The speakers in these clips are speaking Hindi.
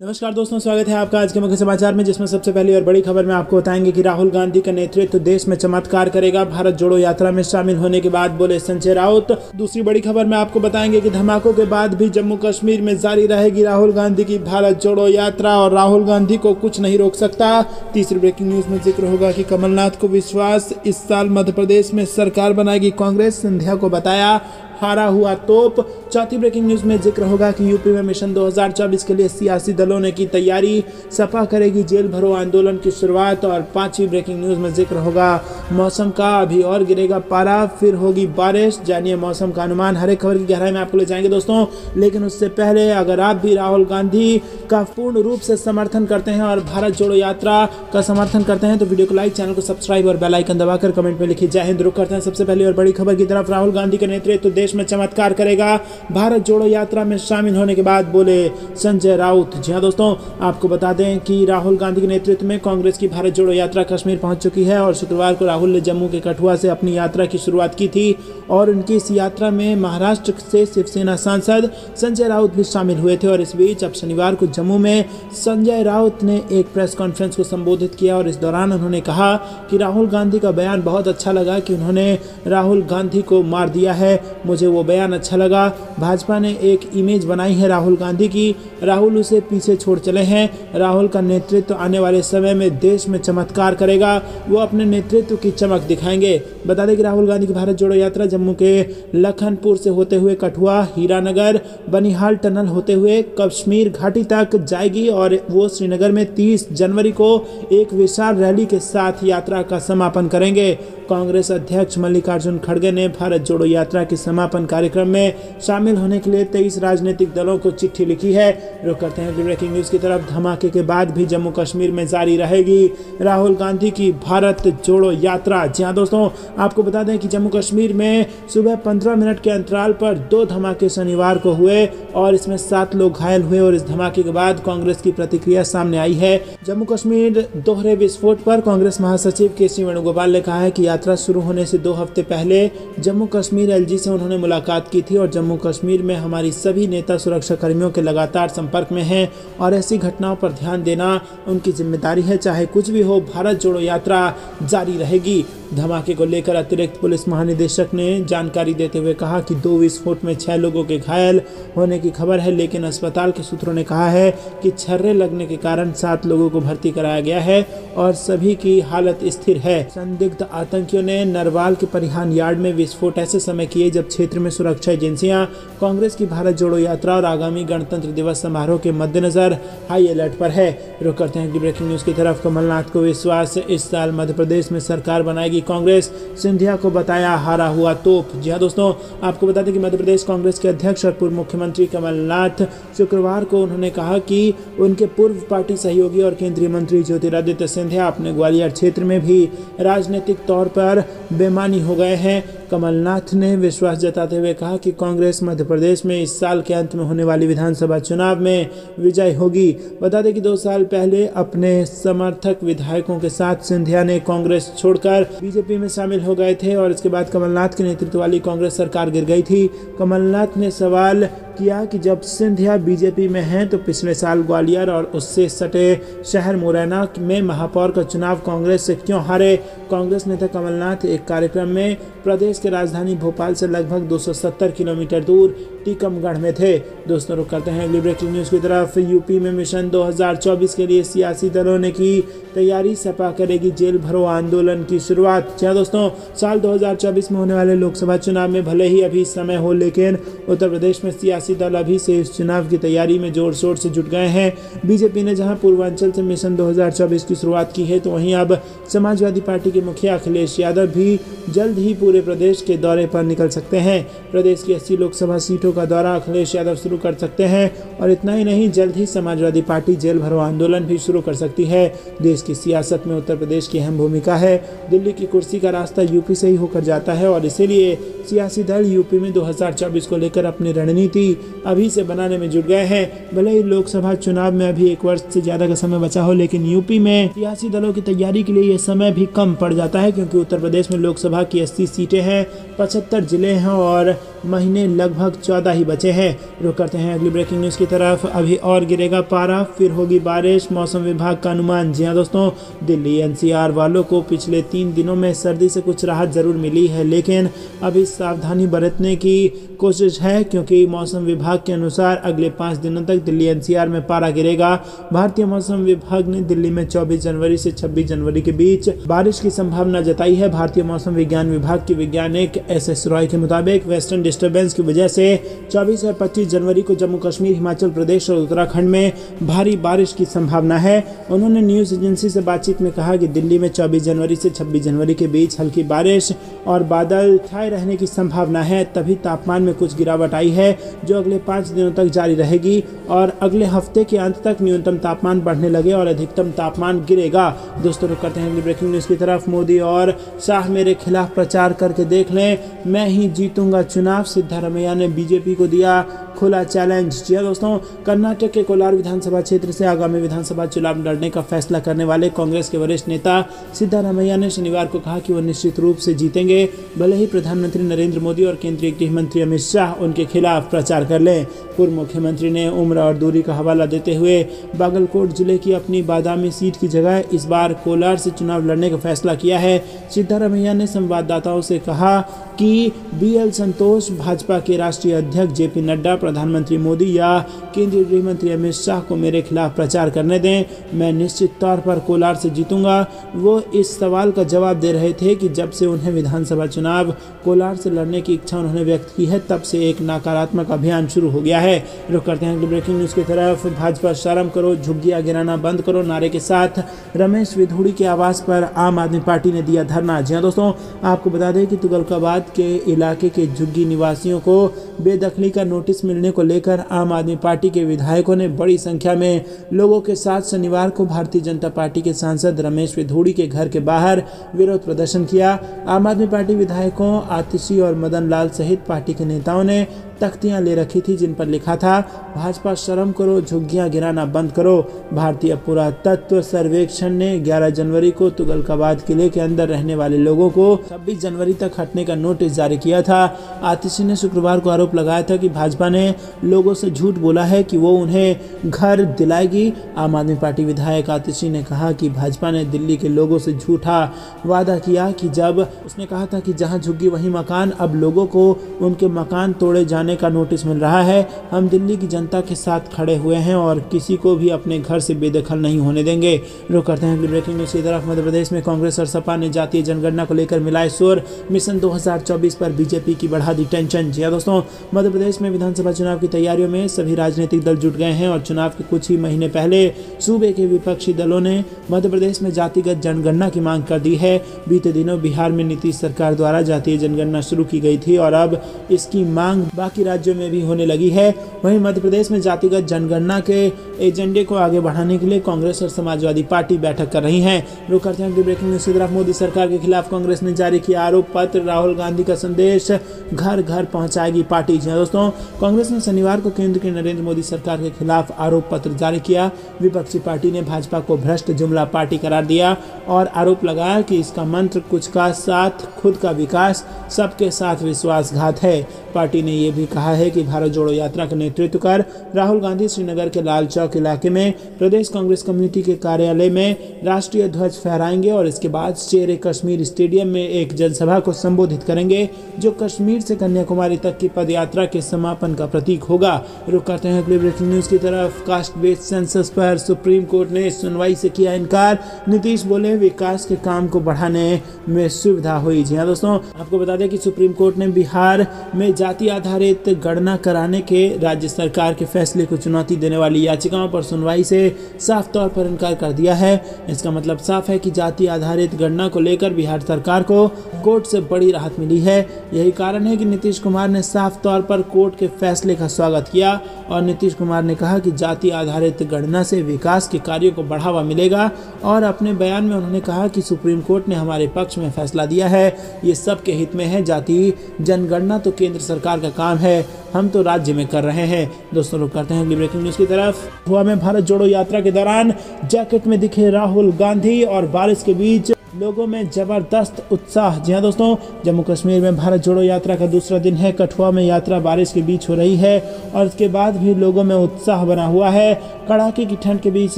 नमस्कार दोस्तों, स्वागत है आपका आज के मुख्य समाचार में, जिसमें सबसे पहली और बड़ी खबर में आपको बताएंगे कि राहुल गांधी का नेतृत्व देश में चमत्कार करेगा। भारत जोड़ो यात्रा में शामिल होने के बाद बोले संजय राउत। दूसरी बड़ी खबर में आपको बताएंगे कि धमाकों के बाद भी जम्मू कश्मीर में जारी रहेगी राहुल गांधी की भारत जोड़ो यात्रा और राहुल गांधी को कुछ नहीं रोक सकता। तीसरी ब्रेकिंग न्यूज में जिक्र होगा कि कमलनाथ को विश्वास, इस साल मध्य प्रदेश में सरकार बनाएगी कांग्रेस, सिंधिया को बताया हारा हुआ तोप। चौथी ब्रेकिंग न्यूज में जिक्र होगा कि यूपी में मिशन 2024 के लिए सियासी दलों ने की तैयारी, सपा करेगी जेल भरो आंदोलन की शुरुआत। और पांचवी ब्रेकिंग न्यूज में जिक्र होगा मौसम का, अभी और गिरेगा पारा, फिर होगी बारिश। जानिए मौसम का अनुमान। हर एक खबर की गहराई में आपको ले जाएंगे दोस्तों, लेकिन उससे पहले अगर आप भी राहुल गांधी का पूर्ण रूप से समर्थन करते हैं और भारत जोड़ो यात्रा का समर्थन करते हैं तो वीडियो को लाइक, चैनल को सब्सक्राइब और बेल आइकन दबाकर कमेंट में लिखिए जय हिंद। रुक करते हैं सबसे पहले और बड़ी खबर की तरफ। राहुल गांधी का नेतृत्व देश में चमत्कार करेगा। भारत जोड़ो यात्रा में शामिल होने के बाद बोले संजय राउत। जी हां दोस्तों, आपको बता दें कि राहुल गांधी के नेतृत्व में कांग्रेस की भारत जोड़ो यात्रा कश्मीर पहुंच चुकी है और शुक्रवार को राहुल ने जम्मू के कठुआ से अपनी यात्रा की शुरुआत की थी और उनकी इस यात्रा में महाराष्ट्र से शिवसेना सांसद संजय राउत भी शामिल हुए थे। और इस बीच अब शनिवार को जम्मू में संजय राउत ने एक प्रेस कॉन्फ्रेंस को संबोधित किया और इस दौरान उन्होंने कहा कि राहुल गांधी का बयान बहुत अच्छा लगा कि उन्होंने राहुल गांधी को मार दिया है, मुझे वो बयान अच्छा लगा। भाजपा ने एक इमेज बनाई है राहुल गांधी की, राहुल उसे पीछे छोड़ चले हैं। राहुल का नेतृत्व आने वाले समय में देश में चमत्कार करेगा, वो अपने नेतृत्व की चमक दिखाएंगे। बता दें कि राहुल गांधी की भारत जोड़ो यात्रा जम्मू के लखनपुर से होते हुए कठुआ, हीरानगर, बनिहाल टनल होते हुए कश्मीर घाटी तक जाएगी और वो श्रीनगर में 30 जनवरी को एक विशाल रैली के साथ यात्रा का समापन करेंगे। कांग्रेस अध्यक्ष मल्लिकार्जुन खड़गे ने भारत जोड़ो यात्रा के समापन कार्यक्रम में शामिल होने के लिए 23 राजनीतिक दलों को चिट्ठी लिखी है। रुक करते हैं ब्रेकिंग न्यूज की तरफ। धमाके के बाद भी जम्मू कश्मीर में जारी रहेगी राहुल गांधी की भारत जोड़ो यात्रा। जी हां दोस्तों, आपको बता दें कि जम्मू कश्मीर में सुबह 15 मिनट के अंतराल पर 2 धमाके शनिवार को हुए और इसमें 7 लोग घायल हुए और इस धमाके के बाद कांग्रेस की प्रतिक्रिया सामने आई है। जम्मू कश्मीर दोहरे विस्फोट पर कांग्रेस महासचिव के.सी. वेणुगोपाल ने कहा है कि यात्रा शुरू होने से 2 हफ्ते पहले जम्मू कश्मीर एलजी से उन्होंने मुलाकात की थी और जम्मू कश्मीर में हमारी सभी नेता सुरक्षा कर्मियों के लगातार संपर्क में हैं और ऐसी घटनाओं पर ध्यान देना उनकी जिम्मेदारी है। चाहे कुछ भी हो, भारत जोड़ो यात्रा जारी रहेगी। धमाके को लेकर अतिरिक्त पुलिस महानिदेशक ने जानकारी देते हुए कहा कि 2 विस्फोट में 6 लोगों के घायल होने की खबर है, लेकिन अस्पताल के सूत्रों ने कहा है कि छर्रे लगने के कारण 7 लोगों को भर्ती कराया गया है और सभी की हालत स्थिर है। संदिग्ध आतंकियों ने नरवाल के परिवहन यार्ड में विस्फोट ऐसे समय किए जब क्षेत्र में सुरक्षा एजेंसियां कांग्रेस की भारत जोड़ो यात्रा और आगामी गणतंत्र दिवस समारोह के मद्देनजर हाई अलर्ट पर है। रुक करते हैं ब्रेकिंग न्यूज की तरफ। कमलनाथ को विश्वास, इस साल मध्य प्रदेश में सरकार बनाएगी कांग्रेस, सिंधिया को बताया हारा हुआ तोप। जी हां दोस्तों, आपको बता दें कि मध्य प्रदेश कांग्रेस के अध्यक्ष और पूर्व मुख्यमंत्री कमलनाथ शुक्रवार को उन्होंने कहा कि उनके पूर्व पार्टी सहयोगी और केंद्रीय मंत्री ज्योतिरादित्य सिंधिया अपने ग्वालियर क्षेत्र में भी राजनीतिक तौर पर बेमानी हो गए हैं। कमलनाथ ने विश्वास जताते हुए कहा कि कांग्रेस मध्य प्रदेश में इस साल के अंत में होने वाली विधानसभा चुनाव में विजय होगी। बता दें कि 2 साल पहले अपने समर्थक विधायकों के साथ सिंधिया ने कांग्रेस छोड़कर बीजेपी में शामिल हो गए थे और इसके बाद कमलनाथ के नेतृत्व वाली कांग्रेस सरकार गिर गई थी। कमलनाथ ने सवाल किया कि जब सिंधिया बीजेपी में हैं तो पिछले साल ग्वालियर और उससे सटे शहर मुरैना में महापौर का चुनाव कांग्रेस से क्यों हारे। कांग्रेस नेता कमलनाथ एक कार्यक्रम में प्रदेश के राजधानी भोपाल से लगभग 270 किलोमीटर दूर टीकमगढ़ में थे। दोस्तों, रुक करते हैं अगली ब्रेकिंग न्यूज की तरफ। यूपी में मिशन 2024 के लिए सियासी दलों ने की तैयारी, सपा करेगी जेल भरो आंदोलन की शुरुआत। जी दोस्तों, साल 2024 में होने वाले लोकसभा चुनाव में भले ही अभी समय हो, लेकिन उत्तर प्रदेश में सियासी दल अभी से इस चुनाव की तैयारी में जोर शोर से जुट गए हैं। बीजेपी ने जहां पूर्वांचल से मिशन 2024 की शुरुआत की है, तो वहीं अब समाजवादी पार्टी के मुखिया अखिलेश यादव भी जल्द ही पूरे प्रदेश के दौरे पर निकल सकते हैं। प्रदेश की 80 लोकसभा सीटों का दौरा अखिलेश यादव शुरू कर सकते हैं और इतना ही नहीं, जल्द ही समाजवादी पार्टी जेल भरो आंदोलन भी शुरू कर सकती है। देश की सियासत में उत्तर प्रदेश की अहम भूमिका है। दिल्ली की कुर्सी का रास्ता यूपी से ही होकर जाता है और इसीलिए सियासी दल यूपी में 2024 को लेकर अपनी रणनीति अभी से बनाने में जुट गए हैं। भले ही लोकसभा चुनाव में अभी 1 वर्ष से ज्यादा का समय बचा हो, लेकिन यूपी में सियासी दलों की तैयारी के लिए ये समय भी कम पड़ जाता है, क्योंकि उत्तर प्रदेश में लोकसभा की 80 सीटें हैं, 75 जिले हैं और महीने लगभग 14 ही बचे हैं। रुक करते हैं अगली ब्रेकिंग न्यूज की तरफ। अभी और गिरेगा पारा, फिर होगी बारिश, मौसम विभाग का अनुमान। जी हाँ दोस्तों, दिल्ली एनसीआर वालों को पिछले 3 दिनों में सर्दी से कुछ राहत जरूर मिली है, लेकिन अभी सावधानी बरतने की कोशिश है, क्योंकि मौसम विभाग के अनुसार अगले 5 दिनों तक दिल्ली एनसीआर में पारा गिरेगा। भारतीय मौसम विभाग ने दिल्ली में 24 जनवरी से 26 जनवरी के बीच बारिश की संभावना जताई है। भारतीय मौसम विज्ञान विभाग के वैज्ञानिक एस रॉय के मुताबिक वेस्टर्न डिस्टर्बेंस की वजह से 24 और 25 जनवरी को जम्मू कश्मीर, हिमाचल प्रदेश और उत्तराखंड में भारी बारिश की संभावना है। उन्होंने न्यूज एजेंसी से बातचीत में कहा कि दिल्ली में 24 जनवरी से 26 जनवरी के बीच हल्की बारिश और बादल छाए रहने की संभावना है। तभी तापमान में कुछ गिरावट आई है, जो अगले 5 दिनों तक जारी रहेगी और अगले हफ्ते के अंत तक न्यूनतम तापमान बढ़ने लगे और अधिकतम तापमान गिरेगा। दोस्तों रुक करते हैं ब्रेकिंग न्यूज की तरफ। मोदी और शाह मेरे खिलाफ प्रचार करके देख लें, मैं ही जीतूंगा चुनाव, सिद्धारमैया ने बीजेपी को दिया खुला चैलेंज। जी दोस्तों, कर्नाटक के कोलार विधानसभा क्षेत्र से आगामी विधानसभा चुनाव लड़ने का फैसला करने वाले कांग्रेस के वरिष्ठ नेता सिद्धारमैया ने शनिवार को कहा कि वो निश्चित रूप से जीतेंगे, भले ही प्रधानमंत्री नरेंद्र मोदी और केंद्रीय गृह मंत्री अमित शाह उनके खिलाफ प्रचार कर लें। पूर्व मुख्यमंत्री ने उम्र और दूरी का हवाला देते हुए बागलकोट जिले की अपनी बादामी सीट की जगह इस बार कोलार से चुनाव लड़ने का फैसला किया है। सिद्धारमैया ने संवाददाताओं से कहा कि BL संतोष, भाजपा के राष्ट्रीय अध्यक्ष JP नड्डा, प्रधानमंत्री मोदी या केंद्रीय गृह मंत्री अमित शाह को मेरे खिलाफ प्रचार करने दें, मैं निश्चित तौर पर कोलार से जीतूंगा। वो इस सवाल का जवाब दे रहे थे कि जब से उन्हें विधानसभा चुनाव कोलार से लड़ने की इच्छा उन्होंने व्यक्त की है, तब से एक नकारात्मक अभियान शुरू हो गया है। रुक करते हैं ब्रेकिंग न्यूज की तरफ। भाजपा शर्म करो, झुग्गियां गिराना बंद करो नारे के साथ रमेश विधुड़ी के आवास पर आम आदमी पार्टी ने दिया धरना। जी हाँ दोस्तों, आपको बता दें कि तुगलकाबाद के इलाके के झुग्गी निवासियों को बेदखली का नोटिस मिलने को लेकर आम आदमी पार्टी के विधायकों ने बड़ी संख्या में लोगों के साथ शनिवार को भारतीय जनता पार्टी के सांसद रमेश विधुड़ी के घर के बाहर विरोध प्रदर्शन किया। आम आदमी पार्टी विधायकों आतिशी और मदन लाल सहित पार्टी के नेताओं ने तख्तियां ले रखी थी, जिन पर लिखा था, भाजपा शर्म करो, झुग्गियां गिराना बंद करो। भारतीय पुरातत्व सर्वेक्षण ने 11 जनवरी को तुगलकाबाद किले के अंदर रहने वाले लोगों को 26 जनवरी तक हटने का नोटिस जारी किया था। आतिशी ने शुक्रवार को आरोप लगाया था कि भाजपा ने लोगों से झूठ बोला है कि वो उन्हें घर दिलाएगी। आम आदमी पार्टी विधायक आतिशी ने कहा कि भाजपा ने दिल्ली के लोगों से झूठा वादा किया कि जब उसने कहा था कि जहां झुग्गी वहीं मकान, अब लोगों को उनके मकान तोड़े जाने का नोटिस मिल रहा है। हम दिल्ली की जनता के साथ खड़े हुए हैं और किसी को भी अपने घर से बेदखल नहीं होने देंगे। रुक करते हैं ब्रेकिंग न्यूज की तरफ। मध्य प्रदेश में कांग्रेस और सपा ने जातीय जनगणना को लेकर मिलाए सुर, मिशन 2024 पर बीजेपी की बढ़ा दी टेंशन। जी दोस्तों, मध्य प्रदेश में विधानसभा चुनाव की तैयारियों में सभी राजनीतिक दल जुट गए हैं और चुनाव के कुछ ही महीने पहले सूबे के विपक्षी दलों ने मध्य प्रदेश में जातिगत जनगणना की मांग कर दी है। बीते दिनों बिहार में नीतीश सरकार द्वारा जातीय जनगणना शुरू की गई थी और अब इसकी मांग बाकी राज्यों में भी होने लगी है। वहीं मध्य प्रदेश में जातिगत जनगणना के एजेंडे को आगे बढ़ाने के लिए कांग्रेस और समाजवादी पार्टी बैठक कर रही है। रुक करते हैं ब्रेकिंग न्यूज की तरफ। मोदी सरकार के खिलाफ कांग्रेस ने जारी किया आरोप पत्र, राहुल गांधी का संदेश घर घर पहुंचाएगी पार्टी। जी दोस्तों, कांग्रेस ने शनिवार को केंद्र की नरेंद्र मोदी सरकार के खिलाफ आरोप पत्र जारी किया। विपक्षी पार्टी ने भाजपा को भ्रष्ट जुमला पार्टी करार दिया और आरोप लगाया कि इसका मंत्र कुछ का साथ खुद का विकास, सबके साथ विश्वासघात है। पार्टी ने यह भी कहा है कि भारत जोड़ो यात्रा का नेतृत्व कर राहुल गांधी श्रीनगर के लाल चौक इलाके में प्रदेश कांग्रेस कमेटी के कार्यालय में राष्ट्रीय ध्वज फहराएंगे और इसके बाद शेर कश्मीर स्टेडियम में एक जनसभा को संबोधित करेंगे, जो कश्मीर से कन्याकुमारी तक की पदयात्रा के समापन का प्रतीक होगा। रुक करते हैं अगले ब्रेकिंग न्यूज की तरफ। कास्ट बेस्ड सेंसस पर सुप्रीम कोर्ट ने सुनवाई से किया इनकार। नीतीश बोले विकास के काम को बढ़ाने में सुविधा हुई। जी हाँ दोस्तों, आपको बता दें कि सुप्रीम कोर्ट ने बिहार में जाति आधारित गणना कराने के राज्य सरकार के फैसले को चुनौती देने वाली याचिकाओं पर सुनवाई से साफ तौर पर इनकार कर दिया है। इसका मतलब साफ है कि जाति आधारित गणना को लेकर बिहार सरकार को कोर्ट से बड़ी राहत मिली है। यही कारण है कि नीतीश कुमार ने साफ तौर पर कोर्ट के फैसले का स्वागत किया और नीतीश कुमार ने कहा कि जाति आधारित गणना से विकास विकास के कार्यों को बढ़ावा मिलेगा। और अपने बयान में उन्होंने कहा कि सुप्रीम कोर्ट ने हमारे पक्ष में फैसला दिया है, ये सबके हित में है। जातीय जनगणना तो केंद्र सरकार का काम है, हम तो राज्य में कर रहे हैं। दोस्तों रुक करते हैं अगली ब्रेकिंग न्यूज की तरफ। गोवा में भारत जोड़ो यात्रा के दौरान जैकेट में दिखे राहुल गांधी और बारिश के बीच लोगों में जबरदस्त उत्साह। जी हाँ दोस्तों, जम्मू कश्मीर में भारत जोड़ो यात्रा का दूसरा दिन है। कठुआ में यात्रा बारिश के बीच हो रही है और इसके बाद भी लोगों में उत्साह बना हुआ है। कड़ाके की ठंड के बीच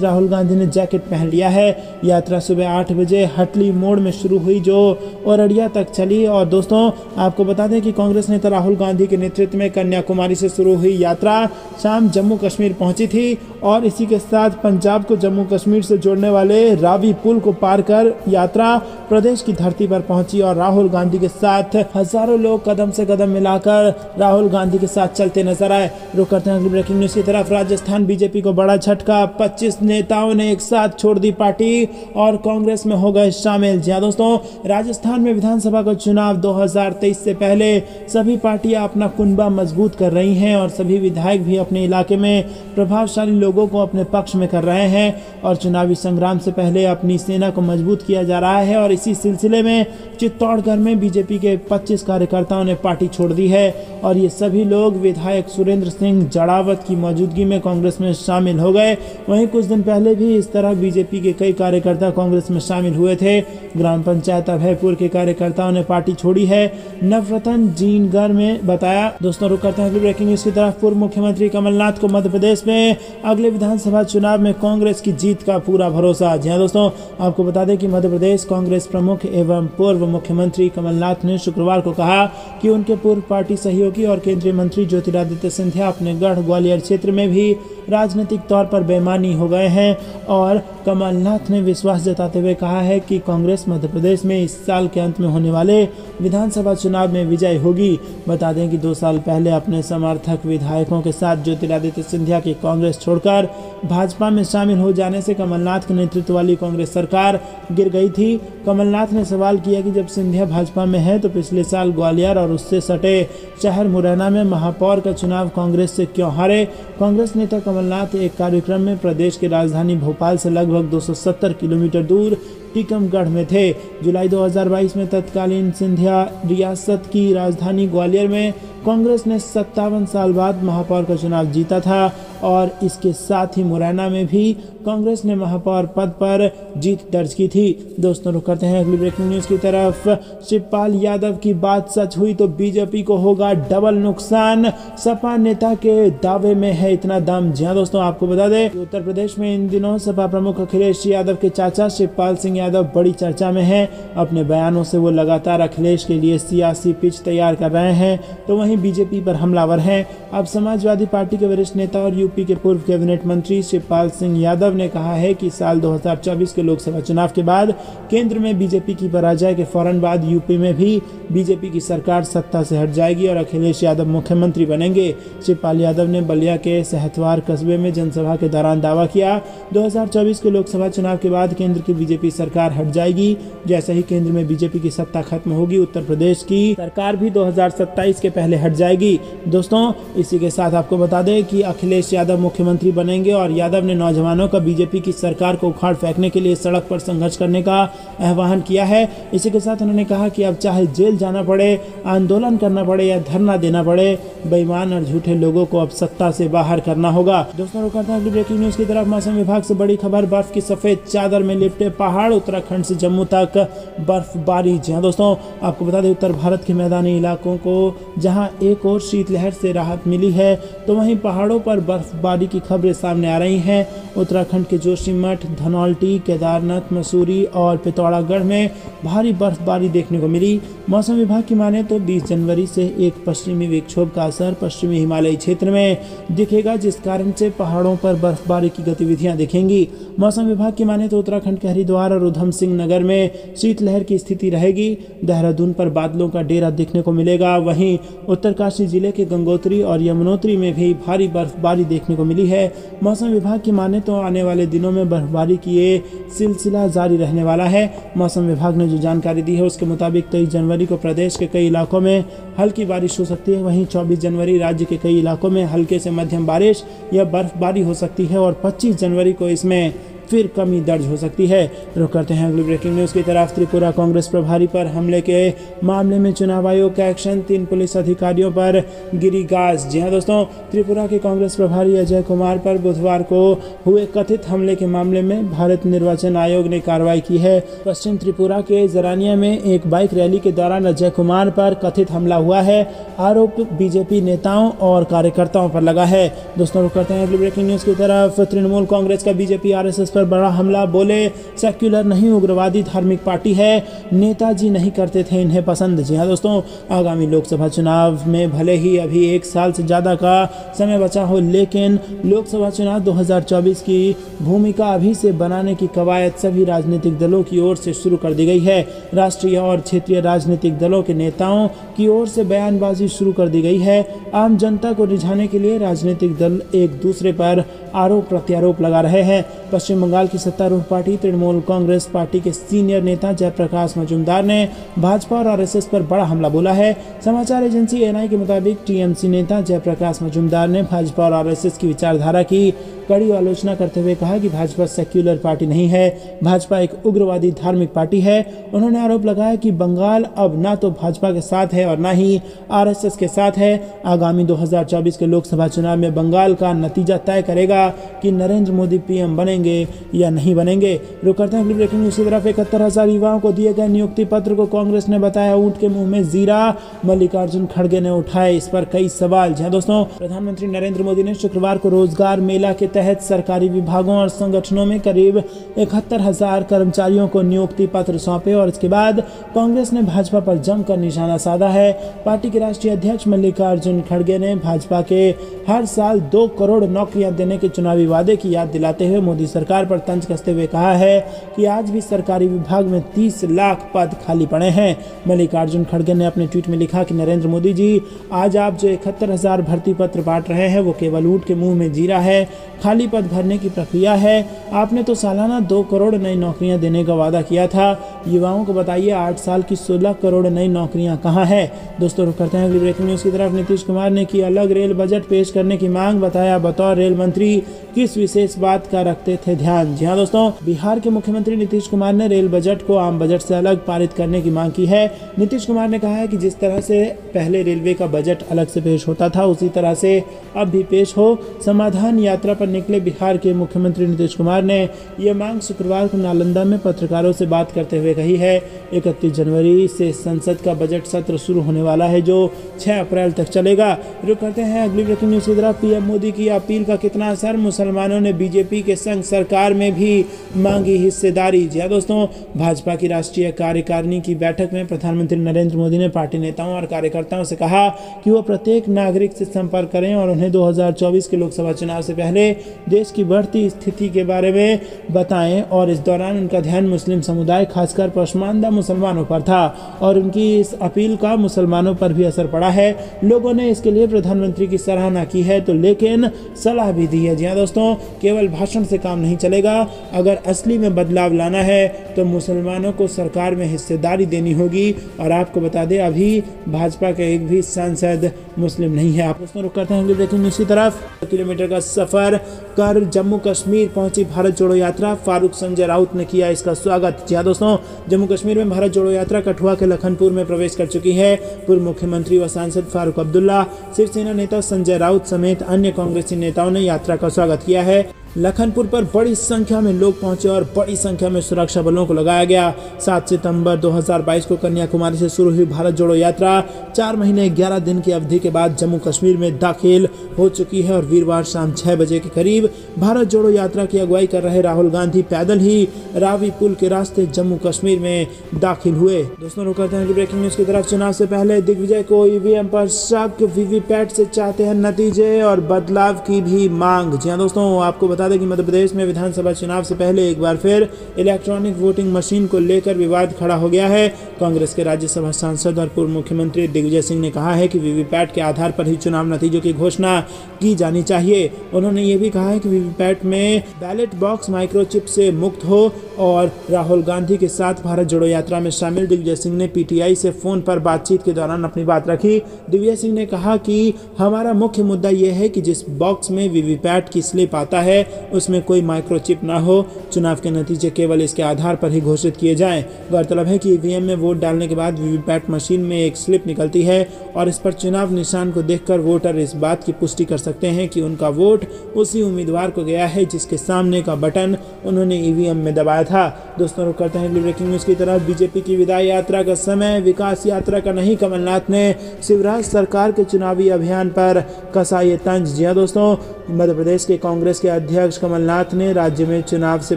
राहुल गांधी ने जैकेट पहन लिया है। यात्रा सुबह 8 बजे हटली मोड़ में शुरू हुई जो औरड़िया तक चली। और दोस्तों आपको बता दें कि कांग्रेस नेता राहुल गांधी के नेतृत्व में कन्याकुमारी से शुरू हुई यात्रा शाम जम्मू कश्मीर पहुंची थी और इसी के साथ पंजाब को जम्मू कश्मीर से जोड़ने वाले रावी पुल को पार कर यात्रा प्रदेश की धरती पर पहुंची और राहुल गांधी के साथ हजारों लोग कदम से कदम मिलाकर राहुल गांधी के साथ चलते नजर आए। रुक करते हैं अगली ब्रेकिंग न्यूज की तरफ। राजस्थान बीजेपी को बड़ा झटका, 25 नेताओं ने एक साथ छोड़ दी पार्टी और कांग्रेस में हो गए शामिल। जी हाँ दोस्तों, राजस्थान में विधानसभा का चुनाव 2023 से पहले सभी पार्टियां अपना कुनबा मजबूत कर रही हैं और सभी विधायक भी अपने इलाके में प्रभावशाली लोगों को अपने पक्ष में कर रहे हैं और चुनावी संग्राम से पहले अपनी सेना को मजबूत किया जा रहा है। और इसी सिलसिले में चित्तौड़गढ़ में बीजेपी के 25 कार्यकर्ताओं ने पार्टी छोड़ दी है और ये सभी लोग विधायक सुरेंद्र सिंह जड़ावत की मौजूदगी में कांग्रेस में शामिल हो गए। वहीं कुछ दिन पहले भी इस तरह बीजेपी के कई कार्यकर्ता कांग्रेस में शामिल हुए थे। ग्राम पंचायत अभयपुर के कार्यकर्ताओं ने पार्टी छोड़ी है, नवरतन जीनगर में बताया। दोस्तों रुक करते हैं अगली ब्रेकिंग न्यूज की तरफ। पूर्व मुख्यमंत्री कमलनाथ को मध्य प्रदेश में अगले विधानसभा चुनाव में कांग्रेस की जीत का पूरा भरोसा। जी हाँ दोस्तों, आपको बता दें कि मध्य प्रदेश कांग्रेस प्रमुख एवं पूर्व मुख्यमंत्री कमलनाथ ने शुक्रवार को कहा कि उनके पूर्व पार्टी सहयोगी और केंद्रीय मंत्री ज्योतिरादित्य सिंधिया अपने गढ़ ग्वालियर क्षेत्र में भी राजनीतिक तौर पर बेईमानी हो गए हैं। और कमलनाथ ने विश्वास जताते हुए कहा है कि कांग्रेस मध्य प्रदेश में इस साल के अंत में होने वाले विधानसभा चुनाव में विजय होगी। बता दें कि 2 साल पहले अपने समर्थक विधायकों के साथ ज्योतिरादित्य सिंधिया की कांग्रेस छोड़कर भाजपा में शामिल हो जाने से कमलनाथ के नेतृत्व वाली कांग्रेस सरकार गिर गई थी। कमलनाथ ने सवाल किया कि जब सिंधिया भाजपा में है तो पिछले साल ग्वालियर और उससे सटे शहर मुरैना में महापौर का चुनाव कांग्रेस से क्यों हारे। कांग्रेस नेता कमलनाथ एक कार्यक्रम में प्रदेश की राजधानी भोपाल से लगभग 270 किलोमीटर दूर टीकमगढ़ में थे। जुलाई 2022 में तत्कालीन सिंधिया रियासत की राजधानी ग्वालियर में कांग्रेस ने 57 साल बाद महापौर का चुनाव जीता था और इसके साथ ही मुरैना में भी कांग्रेस ने महापौर पद पर जीत दर्ज की थी। दोस्तों रुक करते हैं अगली ब्रेकिंग न्यूज की तरफ। शिवपाल यादव की बात सच हुई तो बीजेपी को होगा डबल नुकसान, सपा नेता के दावे में है इतना दम। जी हाँ दोस्तों, आपको बता दें उत्तर प्रदेश में इन दिनों सपा प्रमुख अखिलेश यादव के चाचा शिवपाल सिंह यादव बड़ी चर्चा में हैं। अपने बयानों से वो लगातार अखिलेश के लिए सियासी पिच तैयार कर रहे हैं तो वहीं बीजेपी पर हमलावर हैं। अब समाजवादी पार्टी के वरिष्ठ नेता और यूपी के पूर्व कैबिनेट मंत्री शिवपाल सिंह यादव ने कहा है कि साल 2024 के लोकसभा चुनाव के बाद केंद्र में बीजेपी की पराजय के फौरन बाद यूपी में भी बीजेपी की सरकार सत्ता से हट जाएगी और अखिलेश यादव मुख्यमंत्री बनेंगे। शिवपाल यादव ने बलिया के सहतवार कस्बे में जनसभा के दौरान दावा किया 2024 के लोकसभा चुनाव के बाद केंद्र की बीजेपी सरकार हट जाएगी। जैसे ही केंद्र में बीजेपी की सत्ता खत्म होगी उत्तर प्रदेश की सरकार भी 2027 के पहले हट जाएगी। दोस्तों इसी के साथ आपको बता दें कि अखिलेश यादव मुख्यमंत्री बनेंगे और यादव ने नौजवानों का बीजेपी की सरकार को उखाड़ फेंकने के लिए सड़क पर संघर्ष करने का आह्वान किया है। इसी के साथ उन्होंने कहा कि अब चाहे जेल जाना पड़े, आंदोलन करना पड़े या धरना देना पड़े, बेईमान और झूठे लोगों को अब सत्ता से बाहर करना होगा। दोस्तों रुक करते हैं अगली ब्रेकिंग न्यूज की तरफ। मौसम विभाग से बड़ी खबर, बर्फ की सफेद चादर में लिपटे पहाड़, उत्तराखंड से जम्मू तक बर्फबारी। जी हाँ दोस्तों, आपको बता दें उत्तर भारत के मैदानी इलाकों को जहां एक और शीतलहर से राहत मिली है तो वहीं पहाड़ों पर बर्फबारी की खबरें सामने आ रही हैं। उत्तराखंड के जोशीमठ, धनौल्टी, केदारनाथ, मसूरी और पिथौरागढ़ में भारी बर्फबारी देखने को मिली। मौसम विभाग की माने तो 20 जनवरी से एक पश्चिमी विक्षोभ का असर पश्चिमी हिमालयी क्षेत्र में दिखेगा जिस कारण से पहाड़ों पर बर्फबारी की गतिविधियां दिखेंगी। मौसम विभाग की माने तो उत्तराखंड के हरिद्वार और उधम सिंह नगर में शीतलहर की स्थिति रहेगी। देहरादून पर बादलों का डेरा देखने को मिलेगा। वहीं उत्तरकाशी जिले के गंगोत्री और यमुनोत्री में भी भारी बर्फबारी देखने को मिली है। मौसम विभाग की माने तो आने वाले दिनों में बर्फबारी की ये सिलसिला जारी रहने वाला है। मौसम विभाग ने जो जानकारी दी है उसके मुताबिक 23 जनवरी को प्रदेश के कई इलाकों में हल्की बारिश हो सकती है। वहीं 24 जनवरी राज्य के कई इलाकों में हल्के से मध्यम बारिश या बर्फबारी हो सकती है और 25 जनवरी को इसमें फिर कमी दर्ज हो सकती है। रुक करते हैं अगली ब्रेकिंग न्यूज़ की तरफ। त्रिपुरा कांग्रेस प्रभारी पर हमले के मामले में चुनाव आयोग का एक्शन, 3 पुलिस अधिकारियों पर गिरी गाज। जी हां दोस्तों, त्रिपुरा के कांग्रेस प्रभारी अजय कुमार पर बुधवार को हुए कथित हमले के मामले में भारत निर्वाचन आयोग ने कार्रवाई की है। पश्चिम त्रिपुरा के जरानिया में एक बाइक रैली के दौरान अजय कुमार पर कथित हमला हुआ है। आरोप बीजेपी नेताओं और कार्यकर्ताओं पर लगा है। दोस्तों रुक करते हैं अगली ब्रेकिंग न्यूज़ की तरफ। तृणमूल कांग्रेस का बीजेपी आरएसएस पर बड़ा हमला, बोले सेक्युलर नहीं उग्रवादी धार्मिक पार्टी है, नेताजी नहीं करते थे इन्हें पसंद। जी हाँ दोस्तों, आगामी लोकसभा चुनाव में भले ही अभी 1 साल से ज़्यादा का समय बचा हो, लेकिन लोकसभा चुनाव 2024 की भूमिका अभी से बनाने की कवायद सभी राजनीतिक दलों की ओर से शुरू कर दी गई है। राष्ट्रीय और क्षेत्रीय राजनीतिक दलों के नेताओं की ओर से बयानबाजी शुरू कर दी गई है। आम जनता को रिझाने के लिए राजनीतिक दल एक दूसरे पर आरोप प्रत्यारोप लगा रहे हैं। पश्चिम बंगाल की सत्तारूढ़ पार्टी तृणमूल कांग्रेस पार्टी के सीनियर नेता जयप्रकाश मजूमदार ने भाजपा और आरएसएस पर बड़ा हमला बोला है। समाचार एजेंसी एएनआई के मुताबिक टीएमसी नेता जयप्रकाश मजूमदार ने भाजपा और आरएसएस की विचारधारा की कड़ी आलोचना करते हुए कहा कि भाजपा सेक्युलर पार्टी नहीं है, भाजपा एक उग्रवादी धार्मिक पार्टी है। उन्होंने आरोप लगाया कि बंगाल अब ना तो भाजपा के साथ है और ना ही आरएसएस के साथ है। आगामी 2024 के लोकसभा चुनाव में बंगाल का नतीजा तय करेगा कि नरेंद्र मोदी पीएम बनेंगे या नहीं बनेंगे। रुक करते हैं अगली ब्रेकिंग न्यूज़ की तरफ। 71,000 युवाओं को दिए गए नियुक्ति पत्र को कांग्रेस ने बताया ऊंट के मुंह में जीरा। मल्लिकार्जुन खड़गे ने उठाए इस पर कई सवाल। जी दोस्तों, प्रधानमंत्री नरेंद्र मोदी ने शुक्रवार को रोजगार मेला के तहत सरकारी विभागों और संगठनों में करीब 71,000 कर्मचारियों को नियुक्ति पत्र सौंपे और इसके बाद कांग्रेस ने भाजपा पर जमकर निशाना साधा है। पार्टी के राष्ट्रीय अध्यक्ष मल्लिकार्जुन खड़गे ने भाजपा के हर साल 2 करोड़ नौकरियां देने के चुनावी वादे की याद दिलाते हुए मोदी सरकार पर तंज कसते हुए कहा है कि आज भी सरकारी विभाग में 30 लाख पद खाली पड़े हैं। मल्लिकार्जुन खड़गे ने अपने ट्वीट में लिखा कि नरेंद्र मोदी जी, आज आप जो 71,000 भर्ती पत्र बांट रहे हैं वो केवल ऊंट के मुंह में जीरा है, खाली पद भरने की प्रक्रिया है। आपने तो सालाना 2 करोड़ नई नौकरियां देने का वादा किया था। युवाओं को बताइए 8 साल की 16 करोड़ नई नौकरियां कहां है। दोस्तों रुक करते हैं अगली ब्रेकिंग न्यूज़ की तरफ। नीतीश कुमार ने की अलग रेल बजट पेश करने की मांग, बताया बतौर रेल मंत्री किस विशेष बात का रखते थे ध्यान। जी हाँ दोस्तों, बिहार के मुख्यमंत्री नीतीश कुमार ने रेल बजट को आम बजट से अलग पारित करने की मांग की है। नीतीश कुमार ने कहा है कि जिस तरह से पहले रेलवे का बजट अलग से पेश होता था उसी तरह से अब भी पेश हो। समाधान यात्रा पर निकले बिहार के मुख्यमंत्री नीतीश कुमार ने यह मांग शुक्रवार को नालंदा में पत्रकारों से बात करते हुए कही है। 31 जनवरी से संसद का बजट सत्र शुरू होने वाला है जो 6 अप्रैल तक चलेगा। रुक करते हैं अगली ब्रेकिंग न्यूज़ की तरफ। पीएम मोदी की अपील का कितना असर, मुसलमानों ने बीजेपी के संग सरकार में भी मांगी हिस्सेदारी। जी हाँ दोस्तों, भाजपा की राष्ट्रीय कार्यकारिणी की बैठक में प्रधानमंत्री नरेंद्र मोदी ने पार्टी नेताओं और कार्यकर्ताओं से कहा कि वो प्रत्येक नागरिक से संपर्क करें और उन्हें 2024 के लोकसभा चुनाव से पहले देश की बढ़ती स्थिति के बारे में बताएं। और इस दौरान उनका ध्यान मुस्लिम समुदाय खासकर पसमानदा मुसलमानों पर था और उनकी इस अपील का मुसलमानों पर भी असर पड़ा है। लोगों ने इसके लिए प्रधानमंत्री की सराहना की है तो लेकिन सलाह भी दी है। जी हाँ दोस्तों, केवल भाषण से काम नहीं चलेगा। अगर असली में बदलाव लाना है तो मुसलमानों को सरकार में हिस्सेदारी देनी होगी। और आपको बता दें अभी भाजपा का एक भी सांसद मुस्लिम नहीं है। आप दोस्तों रुक करते हैं ब्रेकिंग न्यूज़ की तरफ। किलोमीटर का सफर कर जम्मू कश्मीर पहुंची भारत जोड़ो यात्रा, फारूक संजय राउत ने किया इसका स्वागत। जी हाँ दोस्तों, जम्मू कश्मीर में भारत जोड़ो यात्रा कठुआ के लखनपुर में प्रवेश कर चुकी है। पूर्व मुख्यमंत्री व सांसद फारूक अब्दुल्ला, शिवसेना नेता संजय राउत समेत अन्य कांग्रेसी नेताओं ने यात्रा का स्वागत किया है। लखनपुर पर बड़ी संख्या में लोग पहुंचे और बड़ी संख्या में सुरक्षा बलों को लगाया गया। 7 सितंबर 2022 को कन्याकुमारी से शुरू हुई भारत जोड़ो यात्रा 4 महीने 11 दिन की अवधि के बाद जम्मू कश्मीर में दाखिल हो चुकी है और वीरवार शाम 6 बजे के करीब भारत जोड़ो यात्रा की अगुवाई कर रहे राहुल गांधी पैदल ही रावी पुल के रास्ते जम्मू कश्मीर में दाखिल हुए। दोस्तों रुक करते हैं ब्रेकिंग न्यूज़ की तरफ। चुनाव से पहले दिग्विजय को ईवीएम पर शक, वीवीपैट से चाहते हैं नतीजे और बदलाव की भी मांग। जी हाँ दोस्तों, आपको बता दें कि मध्य प्रदेश में विधानसभा चुनाव से पहले एक बार फिर इलेक्ट्रॉनिक वोटिंग मशीन को लेकर विवाद खड़ा हो गया है। कांग्रेस के राज्यसभा सांसद और पूर्व मुख्यमंत्री दिग्विजय सिंह ने कहा है कि वीवीपैट के आधार पर ही चुनाव नतीजों की घोषणा की जानी चाहिए। उन्होंने ये भी कहा है कि वीवीपैट में बैलेट बॉक्स माइक्रोचिप से मुक्त हो और राहुल गांधी के साथ भारत जोड़ो यात्रा में शामिल दिग्विजय सिंह ने पीटीआई से फोन पर बातचीत के दौरान अपनी बात रखी। दिग्विजय सिंह ने कहा कि हमारा मुख्य मुद्दा यह है कि जिस बॉक्स में वीवीपैट की स्लिप आता है उसमें कोई माइक्रोचिप ना हो। चुनाव के नतीजे केवल इसके आधार पर ही घोषित किए जाएं। गौरतलब है कि ईवीएम में वोट डालने के बाद वीवीपैट मशीन में एक स्लिप निकलती है और इस पर चुनाव निशान को देखकर वोटर इस बात की पुष्टि कर सकते हैं कि उनका वोट उसी उम्मीदवार को गया है जिसके सामने का बटन उन्होंने ईवीएम में दबाया था। दोस्तों, रुक करते हैं अगली ब्रेकिंग न्यूज की तरफ। बीजेपी की विदाई यात्रा का समय विकास यात्रा का नहीं, कमलनाथ ने शिवराज सरकार के चुनावी अभियान पर कसा ये तंज। जी हां दोस्तों, मध्य प्रदेश के कांग्रेस के अध्यक्ष कमलनाथ ने राज्य में चुनाव से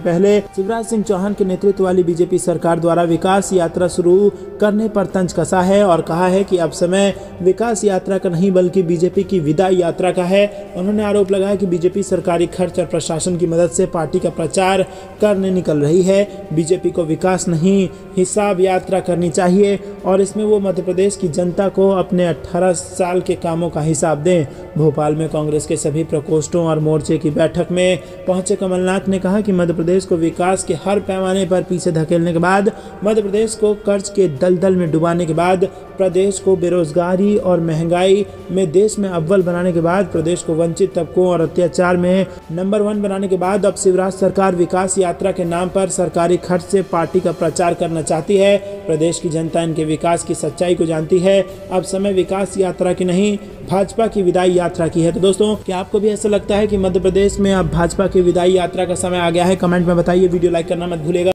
पहले शिवराज सिंह चौहान के नेतृत्व वाली बीजेपी सरकार द्वारा विकास यात्रा शुरू करने पर तंज कसा है और कहा है कि अब समय विकास यात्रा का नहीं बल्कि बीजेपी की विदाई यात्रा का है। उन्होंने आरोप लगाया कि बीजेपी सरकारी खर्च और प्रशासन की मदद से पार्टी का प्रचार करने निकल रही है। बीजेपी को विकास नहीं हिसाब यात्रा करनी चाहिए और इसमें वो मध्य प्रदेश की जनता को अपने 18 साल के कामों का हिसाब दें। भोपाल में कांग्रेस के सभी प्रकोष्ठों और मोर्चे की बैठक में पहुंचे कमलनाथ ने कहा कि मध्य प्रदेश को विकास के हर पैमाने पर पीछे धकेलने के बाद, मध्य प्रदेश को कर्ज के दलदल में डुबाने के बाद, प्रदेश को बेरोजगारी और महंगाई में देश में अव्वल बनाने के बाद, प्रदेश को वंचित तबकों और अत्याचार में नंबर 1 बनाने के बाद अब शिवराज सरकार विकास यात्रा के नाम पर सरकारी खर्च से पार्टी का प्रचार करना चाहती है। प्रदेश की जनता इनके विकास की सच्चाई को जानती है। अब समय विकास यात्रा की नहीं, भाजपा की विदाई यात्रा की है। तो दोस्तों, क्या आपको भी ऐसा लगता है कि मध्य प्रदेश में अब भाजपा की विदाई यात्रा का समय आ गया है? कमेंट में बताइए। वीडियो लाइक करना मत भूलिएगा।